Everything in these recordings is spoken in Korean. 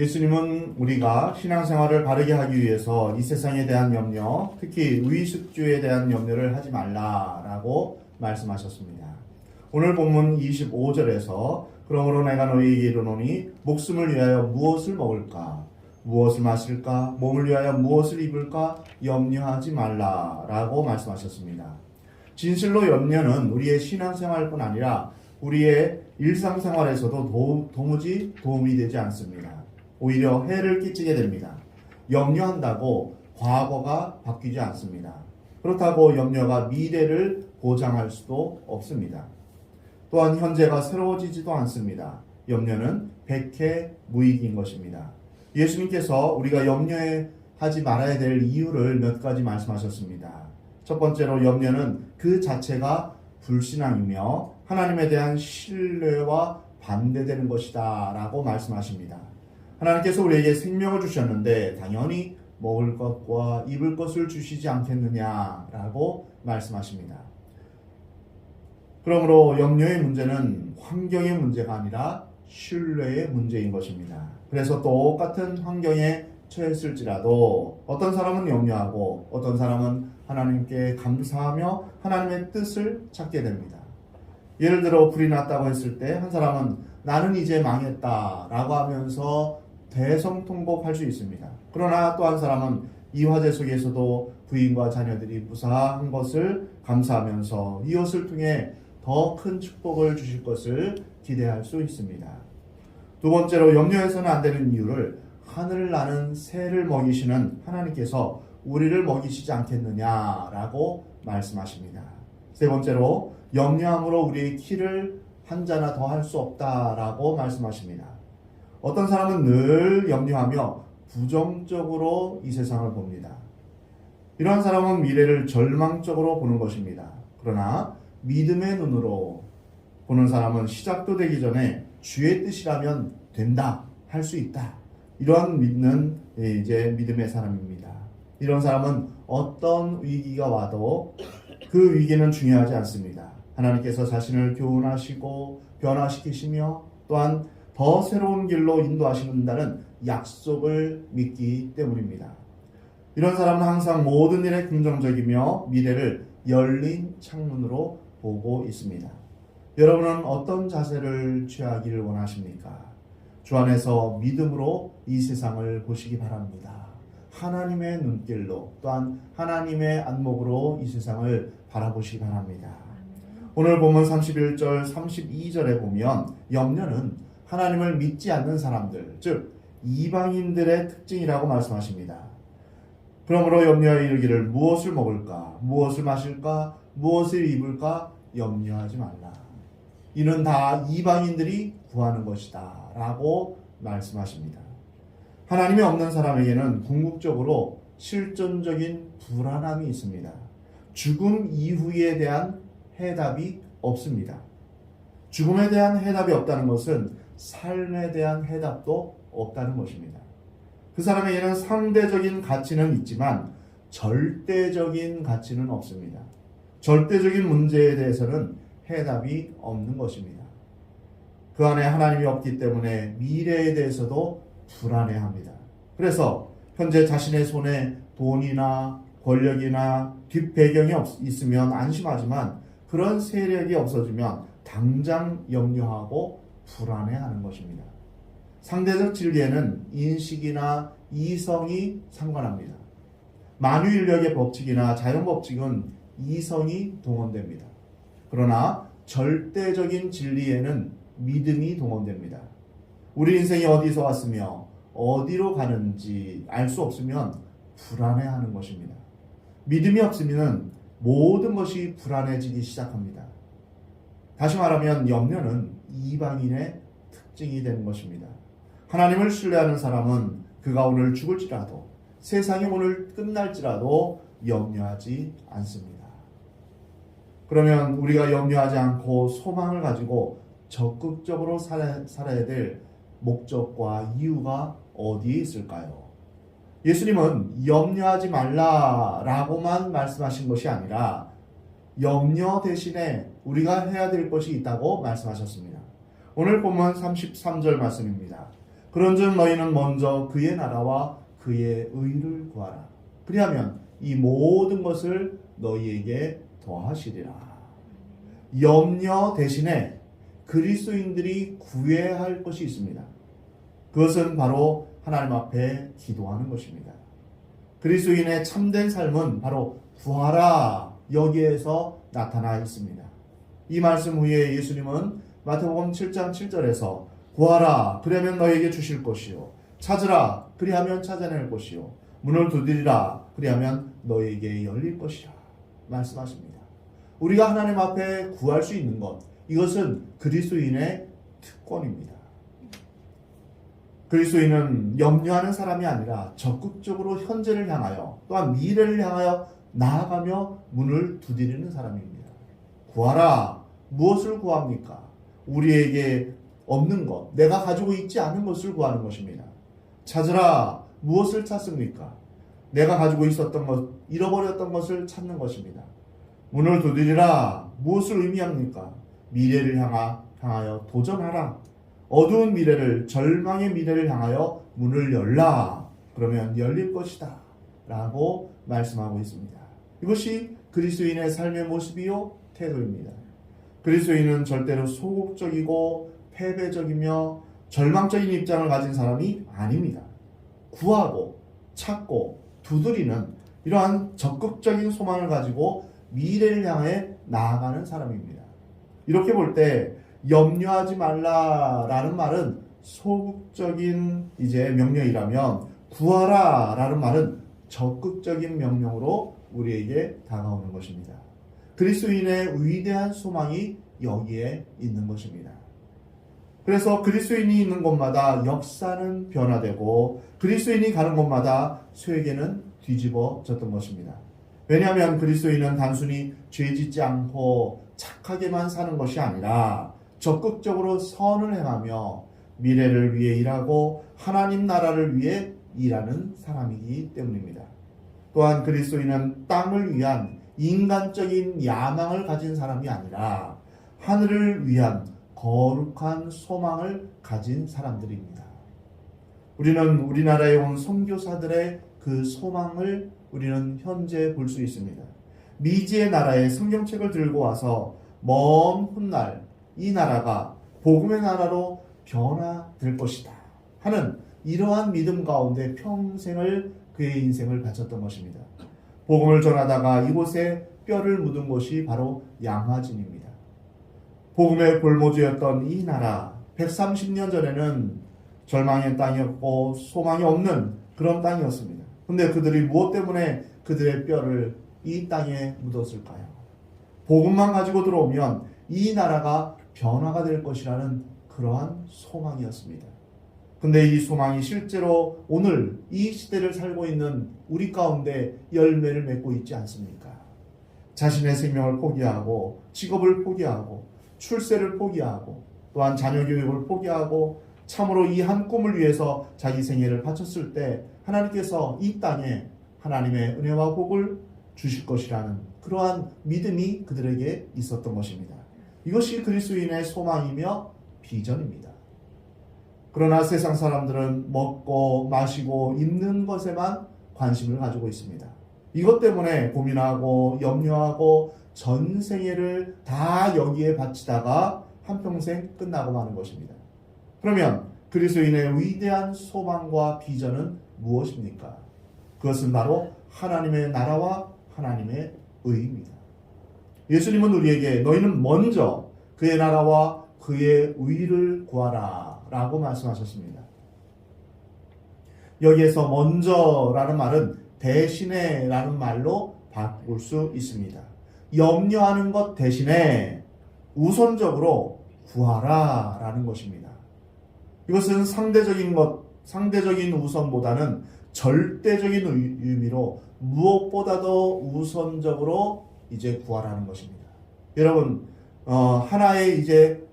예수님은 우리가 신앙생활을 바르게 하기 위해서 이 세상에 대한 염려, 특히 의식주에 대한 염려를 하지 말라라고 말씀하셨습니다. 오늘 본문 25절에서 그러므로 내가 너희에게 이르노니 목숨을 위하여 무엇을 먹을까, 무엇을 마실까, 몸을 위하여 무엇을 입을까 염려하지 말라라고 말씀하셨습니다. 진실로 염려는 우리의 신앙생활뿐 아니라 우리의 일상생활에서도 도무지 도움이 되지 않습니다. 오히려 해를 끼치게 됩니다. 염려한다고 과거가 바뀌지 않습니다. 그렇다고 염려가 미래를 보장할 수도 없습니다. 또한 현재가 새로워지지도 않습니다. 염려는 백해무익인 것입니다. 예수님께서 우리가 염려하지 말아야 될 이유를 몇 가지 말씀하셨습니다. 첫 번째로 염려는 그 자체가 불신앙이며 하나님에 대한 신뢰와 반대되는 것이다 라고 말씀하십니다. 하나님께서 우리에게 생명을 주셨는데 당연히 먹을 것과 입을 것을 주시지 않겠느냐라고 말씀하십니다. 그러므로 염려의 문제는 환경의 문제가 아니라 신뢰의 문제인 것입니다. 그래서 똑같은 환경에 처했을지라도 어떤 사람은 염려하고 어떤 사람은 하나님께 감사하며 하나님의 뜻을 찾게 됩니다. 예를 들어 불이 났다고 했을 때 한 사람은 나는 이제 망했다라고 하면서 대성통곡할 수 있습니다. 그러나 또 한 사람은 이 화재 속에서도 부인과 자녀들이 무사한 것을 감사하면서 이것을 통해 더 큰 축복을 주실 것을 기대할 수 있습니다. 두 번째로 염려해서는 안 되는 이유를 하늘을 나는 새를 먹이시는 하나님께서 우리를 먹이시지 않겠느냐라고 말씀하십니다. 세 번째로 염려함으로 우리의 키를 한 자나 더 할 수 없다라고 말씀하십니다. 어떤 사람은 늘 염려하며 부정적으로 이 세상을 봅니다. 이러한 사람은 미래를 절망적으로 보는 것입니다. 그러나 믿음의 눈으로 보는 사람은 시작도 되기 전에 주의 뜻이라면 된다, 할 수 있다. 이러한 믿는 믿음의 사람입니다. 이런 사람은 어떤 위기가 와도 그 위기는 중요하지 않습니다. 하나님께서 자신을 교훈하시고 변화시키시며 또한 더 새로운 길로 인도하신다는 약속을 믿기 때문입니다. 이런 사람은 항상 모든 일에 긍정적이며 미래를 열린 창문으로 보고 있습니다. 여러분은 어떤 자세를 취하기를 원하십니까? 주 안에서 믿음으로 이 세상을 보시기 바랍니다. 하나님의 눈길로 또한 하나님의 안목으로 이 세상을 바라보시기 바랍니다. 오늘 본문 31절 32절에 보면 염려는 하나님을 믿지 않는 사람들, 즉 이방인들의 특징이라고 말씀하십니다. 그러므로 염려하여 이르기를 무엇을 먹을까, 무엇을 마실까, 무엇을 입을까 염려하지 말라. 이는 다 이방인들이 구하는 것이다 라고 말씀하십니다. 하나님이 없는 사람에게는 궁극적으로 실존적인 불안함이 있습니다. 죽음 이후에 대한 해답이 없습니다. 죽음에 대한 해답이 없다는 것은 삶에 대한 해답도 없다는 것입니다. 그 사람에게는 상대적인 가치는 있지만 절대적인 가치는 없습니다. 절대적인 문제에 대해서는 해답이 없는 것입니다. 그 안에 하나님이 없기 때문에 미래에 대해서도 불안해합니다. 그래서 현재 자신의 손에 돈이나 권력이나 뒷배경이 있으면 안심하지만 그런 세력이 없어지면 당장 염려하고 불안해하는 것입니다. 상대적 진리에는 인식이나 이성이 상관합니다. 만유인력의 법칙이나 자연법칙은 이성이 동원됩니다. 그러나 절대적인 진리에는 믿음이 동원됩니다. 우리 인생이 어디서 왔으며 어디로 가는지 알 수 없으면 불안해하는 것입니다. 믿음이 없으면 모든 것이 불안해지기 시작합니다. 다시 말하면 염려는 이방인의 특징이 되는 것입니다. 하나님을 신뢰하는 사람은 그가 오늘 죽을지라도 세상이 오늘 끝날지라도 염려하지 않습니다. 그러면 우리가 염려하지 않고 소망을 가지고 적극적으로 살아야 될 목적과 이유가 어디에 있을까요? 예수님은 염려하지 말라라고만 말씀하신 것이 아니라 염려 대신에 우리가 해야 될 것이 있다고 말씀하셨습니다. 오늘 본문 33절 말씀입니다. 그런즉 너희는 먼저 그의 나라와 그의 의를 구하라. 그리하면 이 모든 것을 너희에게 더하시리라. 염려 대신에 그리스도인들이 구해야 할 것이 있습니다. 그것은 바로 하나님 앞에 기도하는 것입니다. 그리스도인의 참된 삶은 바로 구하라 여기에서 나타나 있습니다. 이 말씀 후에 예수님은 마태복음 7장 7절에서 구하라 그러면 너에게 주실 것이요 찾으라 그리하면 찾아낼 것이요 문을 두드리라 그리하면 너에게 열릴 것이라 말씀하십니다. 우리가 하나님 앞에 구할 수 있는 것 이것은 그리스도인의 특권입니다. 그리스도인은 염려하는 사람이 아니라 적극적으로 현재를 향하여 또한 미래를 향하여 나아가며 문을 두드리는 사람입니다. 구하라. 무엇을 구합니까? 우리에게 없는 것, 내가 가지고 있지 않은 것을 구하는 것입니다. 찾으라. 무엇을 찾습니까? 내가 가지고 있었던 것, 잃어버렸던 것을 찾는 것입니다. 문을 두드리라. 무엇을 의미합니까? 미래를 향하여 도전하라. 어두운 미래를, 절망의 미래를 향하여 문을 열라. 그러면 열릴 것이다. 라고 말씀하고 있습니다. 이것이 그리스도인의 삶의 모습이요 태도입니다. 그리스도인은 절대로 소극적이고 패배적이며 절망적인 입장을 가진 사람이 아닙니다. 구하고 찾고 두드리는 이러한 적극적인 소망을 가지고 미래를 향해 나아가는 사람입니다. 이렇게 볼 때 염려하지 말라라는 말은 소극적인 명령이라면 구하라라는 말은 적극적인 명령으로 우리에게 다가오는 것입니다. 그리스도인의 위대한 소망이 여기에 있는 것입니다. 그래서 그리스도인이 있는 곳마다 역사는 변화되고 그리스도인이 가는 곳마다 쇠계는 뒤집어졌던 것입니다. 왜냐하면 그리스도인은 단순히 죄짓지 않고 착하게만 사는 것이 아니라 적극적으로 선을 행하며 미래를 위해 일하고 하나님 나라를 위해 일하는 사람이기 때문입니다. 또한 그리스도인은 땅을 위한 인간적인 야망을 가진 사람이 아니라 하늘을 위한 거룩한 소망을 가진 사람들입니다. 우리는 우리나라에 온 선교사들의 그 소망을 우리는 현재 볼 수 있습니다. 미지의 나라에 성경책을 들고 와서 먼 훗날 이 나라가 복음의 나라로 변화될 것이다 하는 이러한 믿음 가운데 평생을 그의 인생을 바쳤던 것입니다. 복음을 전하다가 이곳에 뼈를 묻은 곳이 바로 양화진입니다. 복음의 볼모주였던 이 나라 130년 전에는 절망의 땅이었고 소망이 없는 그런 땅이었습니다. 근데 그들이 무엇 때문에 그들의 뼈를 이 땅에 묻었을까요? 복음만 가지고 들어오면 이 나라가 변화가 될 것이라는 그러한 소망이었습니다. 근데 이 소망이 실제로 오늘 이 시대를 살고 있는 우리 가운데 열매를 맺고 있지 않습니까? 자신의 생명을 포기하고 직업을 포기하고 출세를 포기하고 또한 자녀 교육을 포기하고 참으로 이 한 꿈을 위해서 자기 생애를 바쳤을 때 하나님께서 이 땅에 하나님의 은혜와 복을 주실 것이라는 그러한 믿음이 그들에게 있었던 것입니다. 이것이 그리스도인의 소망이며 비전입니다. 그러나 세상 사람들은 먹고 마시고 입는 것에만 관심을 가지고 있습니다. 이것 때문에 고민하고 염려하고 전생애를 다 여기에 바치다가 한평생 끝나고 마는 것입니다. 그러면 그리스도인의 위대한 소망과 비전은 무엇입니까? 그것은 바로 하나님의 나라와 하나님의 의입니다. 예수님은 우리에게 너희는 먼저 그의 나라와 그의 의를 구하라 라고 말씀하셨습니다. 여기에서 먼저라는 말은 대신에 라는 말로 바꿀 수 있습니다. 염려하는 것 대신에 우선적으로 구하라 라는 것입니다. 이것은 상대적인 우선보다는 절대적인 의미로 무엇보다도 우선적으로 구하라는 것입니다. 여러분, 하나의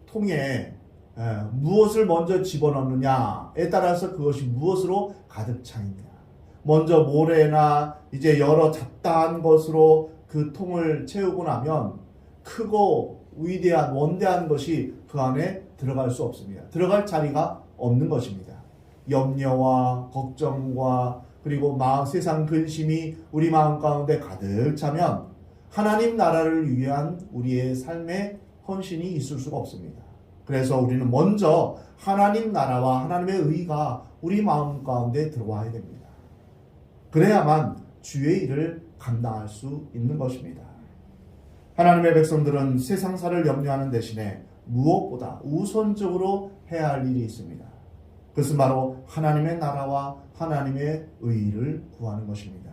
통에 무엇을 먼저 집어넣느냐에 따라서 그것이 무엇으로 가득 차 있냐. 먼저 모래나 여러 잡다한 것으로 그 통을 채우고 나면 크고 위대한 원대한 것이 그 안에 들어갈 수 없습니다. 들어갈 자리가 없는 것입니다. 염려와 걱정과 그리고 세상 근심이 우리 마음 가운데 가득 차면 하나님 나라를 위한 우리의 삶의 헌신이 있을 수가 없습니다. 그래서 우리는 먼저 하나님 나라와 하나님의 의가 우리 마음 가운데 들어와야 됩니다. 그래야만 주의 일을 감당할 수 있는 것입니다. 하나님의 백성들은 세상사를 염려하는 대신에 무엇보다 우선적으로 해야 할 일이 있습니다. 그것은 바로 하나님의 나라와 하나님의 의를 구하는 것입니다.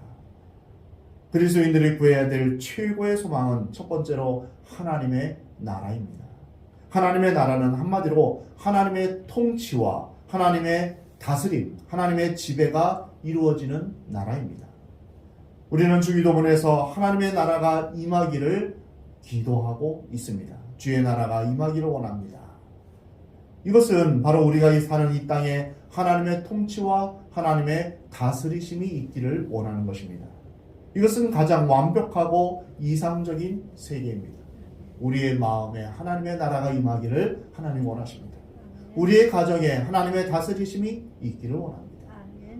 그리스도인들이 구해야 될 최고의 소망은 첫 번째로 하나님의 나라입니다. 하나님의 나라는 한마디로 하나님의 통치와 하나님의 다스림, 하나님의 지배가 이루어지는 나라입니다. 우리는 주기도문에서 하나님의 나라가 임하기를 기도하고 있습니다. 주의 나라가 임하기를 원합니다. 이것은 바로 우리가 사는 이 땅에 하나님의 통치와 하나님의 다스리심이 있기를 원하는 것입니다. 이것은 가장 완벽하고 이상적인 세계입니다. 우리의 마음에 하나님의 나라가 임하기를 하나님 원하십니다. 우리의 가정에 하나님의 다스리심이 있기를 원합니다.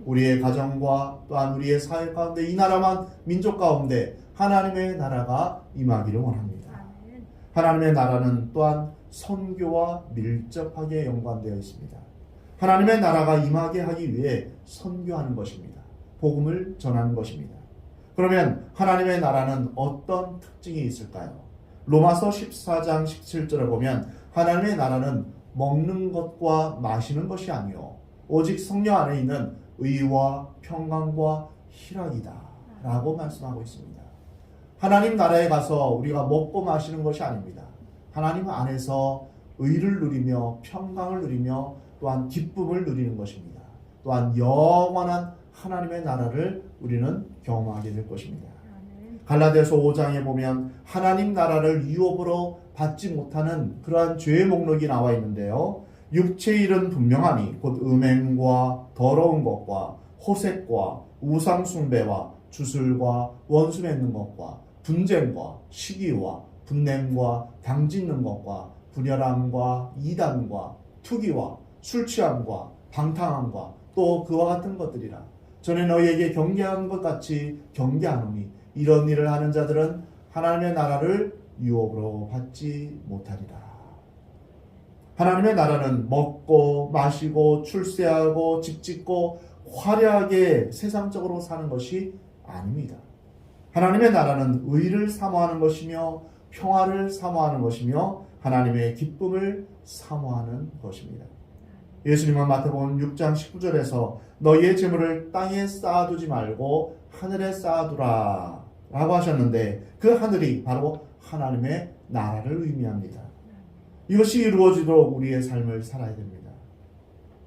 우리의 가정과 또한 우리의 사회 가운데 이 나라만 민족 가운데 하나님의 나라가 임하기를 원합니다. 하나님의 나라는 또한 선교와 밀접하게 연관되어 있습니다. 하나님의 나라가 임하게 하기 위해 선교하는 것입니다. 복음을 전하는 것입니다. 그러면 하나님의 나라는 어떤 특징이 있을까요? 로마서 14장 17절을 보면 하나님의 나라는 먹는 것과 마시는 것이 아니요 오직 성령 안에 있는 의와 평강과 희락이다 라고 말씀하고 있습니다. 하나님 나라에 가서 우리가 먹고 마시는 것이 아닙니다. 하나님 안에서 의를 누리며 평강을 누리며 또한 기쁨을 누리는 것입니다. 또한 영원한 하나님의 나라를 우리는 경험하게 될 것입니다. 갈라디아서 5장에 보면 하나님 나라를 유업으로 받지 못하는 그러한 죄의 목록이 나와 있는데요. 육체의 일은 분명하니 곧 음행과 더러운 것과 호색과 우상숭배와 주술과 원수 맺는 것과 분쟁과 시기와 분냄과 당짓는 것과 분열함과 이단과 투기와 술취함과 방탕함과 또 그와 같은 것들이라. 전에 너희에게 경계한 것 같이 경계하노니 이런 일을 하는 자들은 하나님의 나라를 유업으로 받지 못하리라. 하나님의 나라는 먹고 마시고 출세하고 집 짓고 화려하게 세상적으로 사는 것이 아닙니다. 하나님의 나라는 의를 사모하는 것이며 평화를 사모하는 것이며 하나님의 기쁨을 사모하는 것입니다. 예수님은 마태복음 6장 19절에서 너희의 재물을 땅에 쌓아두지 말고 하늘에 쌓아두라 라고 하셨는데 그 하늘이 바로 하나님의 나라를 의미합니다. 이것이 이루어지도록 우리의 삶을 살아야 됩니다.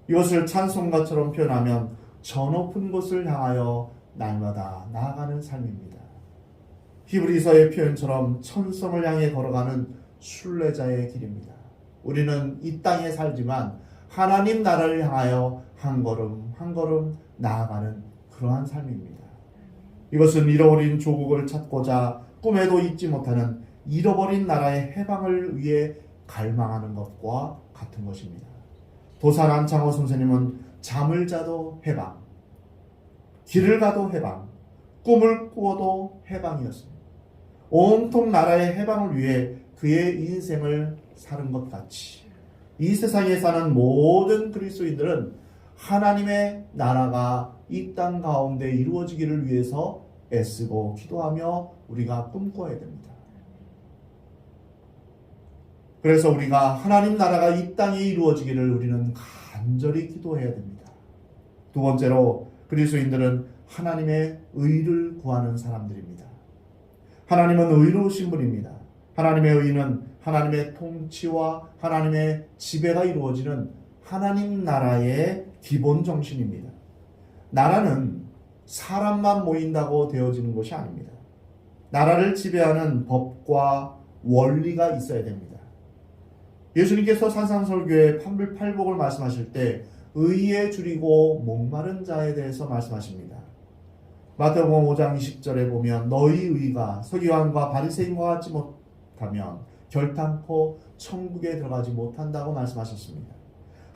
이것을 찬송가처럼 표현하면 저 높은 곳을 향하여 날마다 나아가는 삶입니다. 히브리서의 표현처럼 천성을 향해 걸어가는 순례자의 길입니다. 우리는 이 땅에 살지만 하나님 나라를 향하여 한 걸음 한 걸음 나아가는 그러한 삶입니다. 이것은 잃어버린 조국을 찾고자 꿈에도 잊지 못하는 잃어버린 나라의 해방을 위해 갈망하는 것과 같은 것입니다. 도산 안창호 선생님은 잠을 자도 해방, 길을 가도 해방, 꿈을 꾸어도 해방이었습니다. 온통 나라의 해방을 위해 그의 인생을 사는 것 같이 이 세상에 사는 모든 그리스도인들은 하나님의 나라가 이 땅 가운데 이루어지기를 위해서 애쓰고 기도하며 우리가 꿈꿔야 됩니다. 그래서 우리가 하나님 나라가 이 땅에 이루어지기를 우리는 간절히 기도해야 됩니다. 두 번째로 그리스도인들은 하나님의 의를 구하는 사람들입니다. 하나님은 의로우신 분입니다. 하나님의 의는 하나님의 통치와 하나님의 지배가 이루어지는 하나님 나라의 기본 정신입니다. 나라는 사람만 모인다고 되어지는 것이 아닙니다. 나라를 지배하는 법과 원리가 있어야 됩니다. 예수님께서 산상설교의 판불팔복을 말씀하실 때 의에 줄이고 목마른 자에 대해서 말씀하십니다. 마태복음 5장 20절에 보면 너희 의가 서기관과 바리새인과 같지 못하면 결탄코 천국에 들어가지 못한다고 말씀하셨습니다.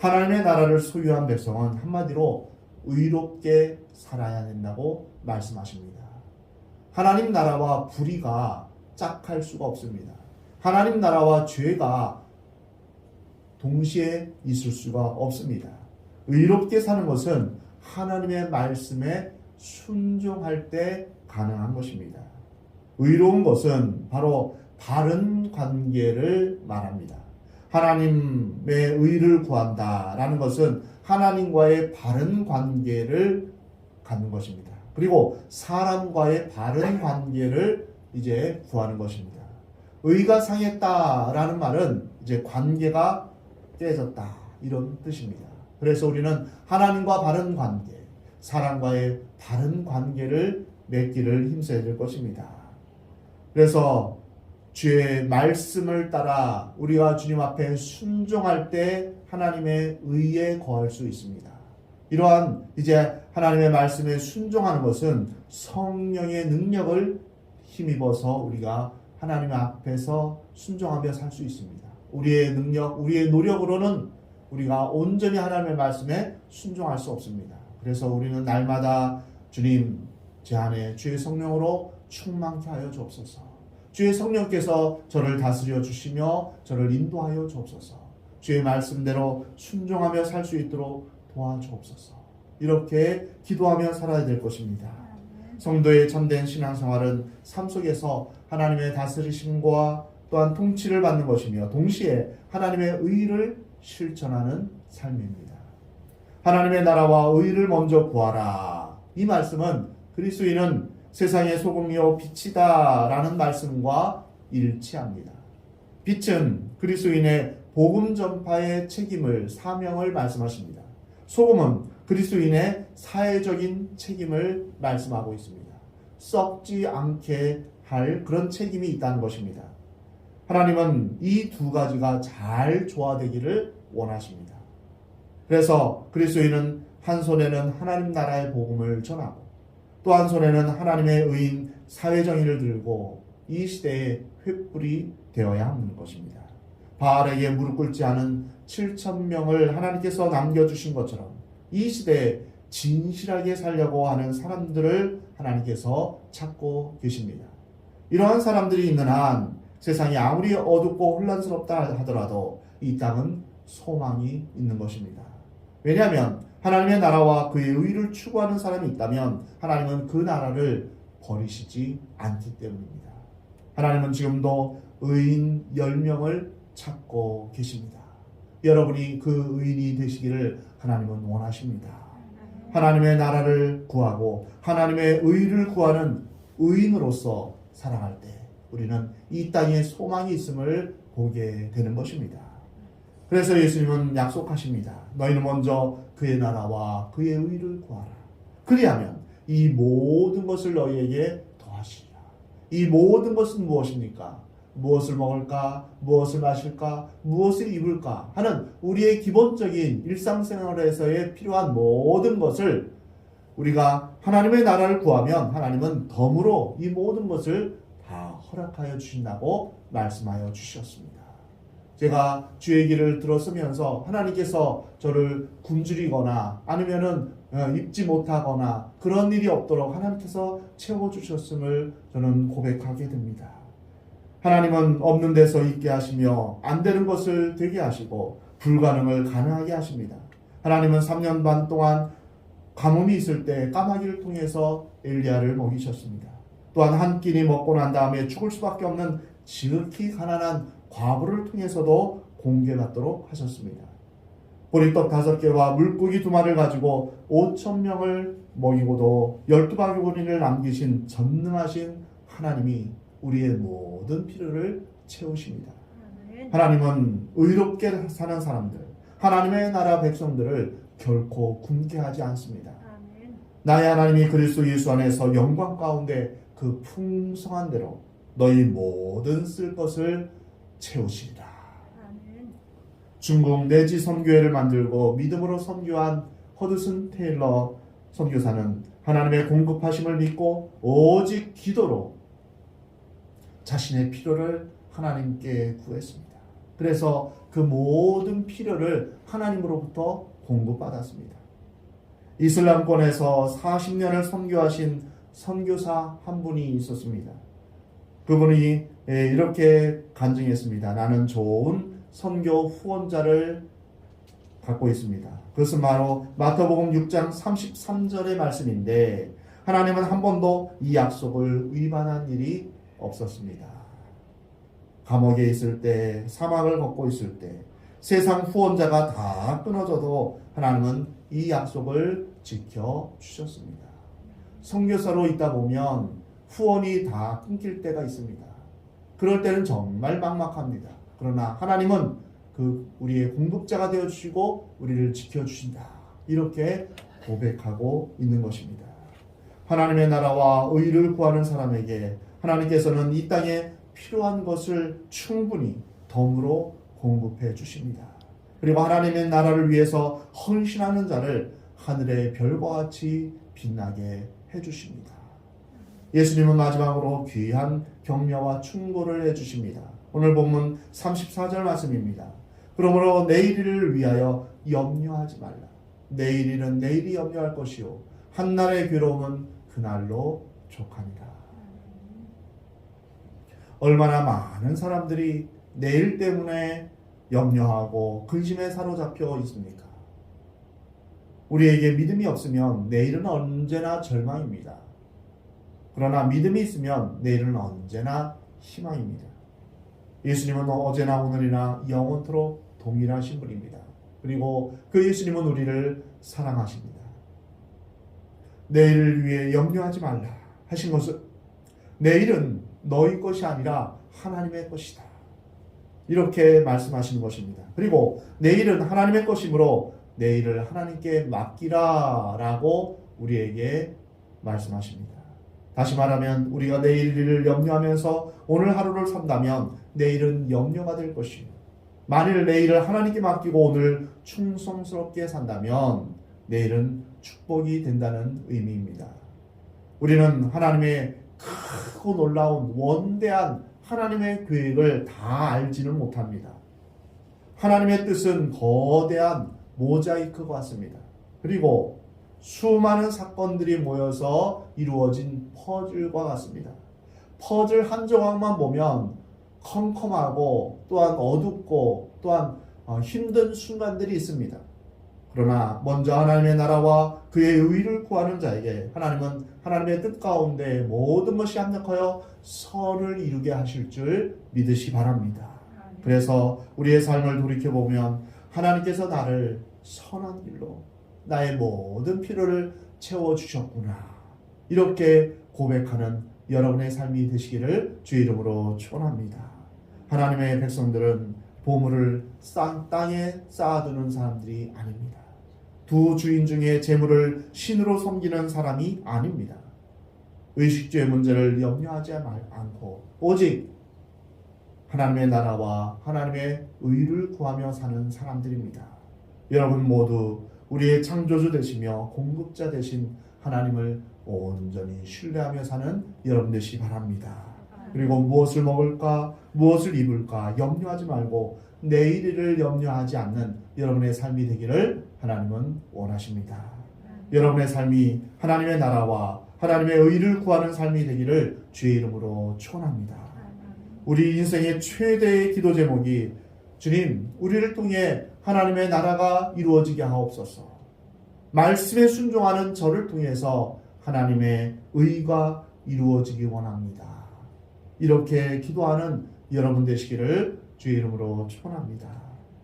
하나님의 나라를 소유한 백성은 한마디로 의롭게 살아야 된다고 말씀하십니다. 하나님 나라와 불의가 짝할 수가 없습니다. 하나님 나라와 죄가 동시에 있을 수가 없습니다. 의롭게 사는 것은 하나님의 말씀에 순종할 때 가능한 것입니다. 의로운 것은 바로 바른 관계를 말합니다. 하나님의 의를 구한다라는 것은 하나님과의 바른 관계를 갖는 것입니다. 그리고 사람과의 바른 관계를 이제 구하는 것입니다. 의가 상했다라는 말은 이제 관계가 깨졌다 이런 뜻입니다. 그래서 우리는 하나님과 바른 관계, 사람과의 바른 관계를 맺기를 힘써야 될 것입니다. 그래서 주의 말씀을 따라 우리가 주님 앞에 순종할 때 하나님의 의에 거할 수 있습니다. 이러한 이제 하나님의 말씀에 순종하는 것은 성령의 능력을 힘입어서 우리가 하나님 앞에서 순종하며 살 수 있습니다. 우리의 능력, 우리의 노력으로는 우리가 온전히 하나님의 말씀에 순종할 수 없습니다. 그래서 우리는 날마다 주님 제 안에 주의 성령으로 충만케 하여 주옵소서. 주의 성령께서 저를 다스려 주시며 저를 인도하여 주옵소서. 주의 말씀대로 순종하며 살 수 있도록 도와주옵소서. 이렇게 기도하며 살아야 될 것입니다. 성도의 참된 신앙생활은 삶 속에서 하나님의 다스리심과 또한 통치를 받는 것이며 동시에 하나님의 의를 실천하는 삶입니다. 하나님의 나라와 의를 먼저 구하라. 이 말씀은 그리스도인은 세상의 소금이요 빛이다 라는 말씀과 일치합니다. 빛은 그리스도인의 복음 전파의 책임을, 사명을 말씀하십니다. 소금은 그리스도인의 사회적인 책임을 말씀하고 있습니다. 썩지 않게 할 그런 책임이 있다는 것입니다. 하나님은 이 두 가지가 잘 조화되기를 원하십니다. 그래서 그리스도인은 한 손에는 하나님 나라의 복음을 전하고 또 한 손에는 하나님의 의인 사회정의를 들고 이 시대의 횃불이 되어야 하는 것입니다. 바알에게 무릎 꿇지 않은 7,000명을 하나님께서 남겨주신 것처럼 이 시대에 진실하게 살려고 하는 사람들을 하나님께서 찾고 계십니다. 이러한 사람들이 있는 한 세상이 아무리 어둡고 혼란스럽다 하더라도 이 땅은 소망이 있는 것입니다. 왜냐하면 하나님의 나라와 그의 의를 추구하는 사람이 있다면 하나님은 그 나라를 버리시지 않기 때문입니다. 하나님은 지금도 의인 10명을 찾고 계십니다. 여러분이 그 의인이 되시기를 하나님은 원하십니다. 하나님의 나라를 구하고 하나님의 의를 구하는 의인으로서 살아갈 때 우리는 이 땅에 소망이 있음을 보게 되는 것입니다. 그래서 예수님은 약속하십니다. 너희는 먼저 그의 나라와 그의 의를 구하라. 그리하면 이 모든 것을 너희에게 더하시리라. 이 모든 것은 무엇입니까? 무엇을 먹을까? 무엇을 마실까? 무엇을 입을까? 하는 우리의 기본적인 일상생활에서의 필요한 모든 것을 우리가 하나님의 나라를 구하면 하나님은 덤으로 이 모든 것을 다 허락하여 주신다고 말씀하여 주셨습니다. 제가 주의 길을 들었으면서 하나님께서 저를 굶주리거나 아니면은 입지 못하거나 그런 일이 없도록 하나님께서 채워주셨음을 저는 고백하게 됩니다. 하나님은 없는 데서 있게 하시며 안 되는 것을 되게 하시고 불가능을 가능하게 하십니다. 하나님은 3년 반 동안 가뭄이 있을 때 까마귀를 통해서 엘리야를 먹이셨습니다. 또한 한 끼니 먹고 난 다음에 죽을 수밖에 없는 지극히 가난한 과부를 통해서도 공개받도록 하셨습니다. 보리떡 5개와 물고기 2마리를 가지고 5,000명을 먹이고도 12바구니를 남기신 전능하신 하나님이 우리의 모든 필요를 채우십니다. 하나님은 의롭게 사는 사람들, 하나님의 나라 백성들을 결코 굶게 하지 않습니다. 나의 하나님이 그리스도 예수 안에서 영광 가운데 그 풍성한 대로 너희 모든 쓸 것을 채우시리라. 중국 내지 선교회를 만들고 믿음으로 선교한 허드슨 테일러 선교사는 하나님의 공급하심을 믿고 오직 기도로 자신의 필요를 하나님께 구했습니다. 그래서 그 모든 필요를 하나님으로부터 공급받았습니다. 이슬람권에서 40년을 선교하신 선교사 한 분이 있었습니다. 그분이 이렇게 간증했습니다. 나는 좋은 선교 후원자를 갖고 있습니다. 그것은 바로 마태복음 6장 33절의 말씀인데 하나님은 한 번도 이 약속을 위반한 일이 없었습니다. 감옥에 있을 때, 사막을 걷고 있을 때, 세상 후원자가 다 끊어져도 하나님은 이 약속을 지켜주셨습니다. 선교사로 있다 보면 후원이 다 끊길 때가 있습니다. 그럴 때는 정말 막막합니다. 그러나 하나님은 우리의 공급자가 되어주시고 우리를 지켜주신다. 이렇게 고백하고 있는 것입니다. 하나님의 나라와 의를 구하는 사람에게 하나님께서는 이 땅에 필요한 것을 충분히 덤으로 공급해 주십니다. 그리고 하나님의 나라를 위해서 헌신하는 자를 하늘의 별과 같이 빛나게 해 주십니다. 예수님은 마지막으로 귀한 격려와 충고를 해 주십니다. 오늘 본문 34절 말씀입니다. 그러므로 내일을 위하여 염려하지 말라. 내일이는 내일이 염려할 것이요 한날의 괴로움은 그날로 족하니라. 얼마나 많은 사람들이 내일 때문에 염려하고 근심에 사로잡혀 있습니까? 우리에게 믿음이 없으면 내일은 언제나 절망입니다. 그러나 믿음이 있으면 내일은 언제나 희망입니다. 예수님은 어제나 오늘이나 영원토록 동일하신 분입니다. 그리고 그 예수님은 우리를 사랑하십니다. 내일을 위해 염려하지 말라 하신 것은 내일은 너희 것이 아니라 하나님의 것이다. 이렇게 말씀하시는 것입니다. 그리고 내일은 하나님의 것이므로 내일을 하나님께 맡기라 라고 우리에게 말씀하십니다. 다시 말하면 우리가 내일을 염려하면서 오늘 하루를 산다면 내일은 염려가 될 것이요. 만일 내일을 하나님께 맡기고 오늘 충성스럽게 산다면 내일은 축복이 된다는 의미입니다. 우리는 하나님의 크고 놀라운 원대한 하나님의 계획을 다 알지는 못합니다. 하나님의 뜻은 거대한 모자이크 같습니다. 그리고 수많은 사건들이 모여서 이루어진 퍼즐과 같습니다. 퍼즐 한 조각만 보면 컴컴하고 또한 어둡고 또한 힘든 순간들이 있습니다. 그러나 먼저 하나님의 나라와 그의 의를 구하는 자에게 하나님은 하나님의 뜻 가운데 모든 것이 합력하여 선을 이루게 하실 줄 믿으시 바랍니다. 그래서 우리의 삶을 돌이켜보면 하나님께서 나를 선한 길로 나의 모든 필요를 채워주셨구나. 이렇게 고백하는 여러분의 삶이 되시기를 주의 이름으로 축원합니다. 하나님의 백성들은 보물을 땅에 쌓아두는 사람들이 아닙니다. 두 주인 중에 재물을 신으로 섬기는 사람이 아닙니다. 의식주의 문제를 염려하지 않고 오직 하나님의 나라와 하나님의 의를 구하며 사는 사람들입니다. 여러분 모두 우리의 창조주 되시며 공급자 되신 하나님을 온전히 신뢰하며 사는 여러분 되시기 바랍니다. 그리고 무엇을 먹을까, 무엇을 입을까 염려하지 말고 내일을 염려하지 않는 여러분의 삶이 되기를 하나님은 원하십니다. 여러분의 삶이 하나님의 나라와 하나님의 의를 구하는 삶이 되기를 주의 이름으로 축원합니다. 우리 인생의 최대의 기도 제목이 주님, 우리를 통해 하나님의 나라가 이루어지게 하옵소서. 말씀에 순종하는 저를 통해서 하나님의 의가 이루어지기 원합니다. 이렇게 기도하는 여러분 되시기를 주의 이름으로 축원합니다.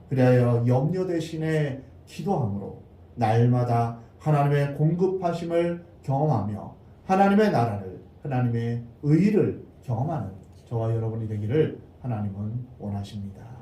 그리하여 염려 대신에 기도함으로 날마다 하나님의 공급하심을 경험하며 하나님의 나라를, 하나님의 의를 경험하는 저와 여러분이 되기를 하나님은 원하십니다.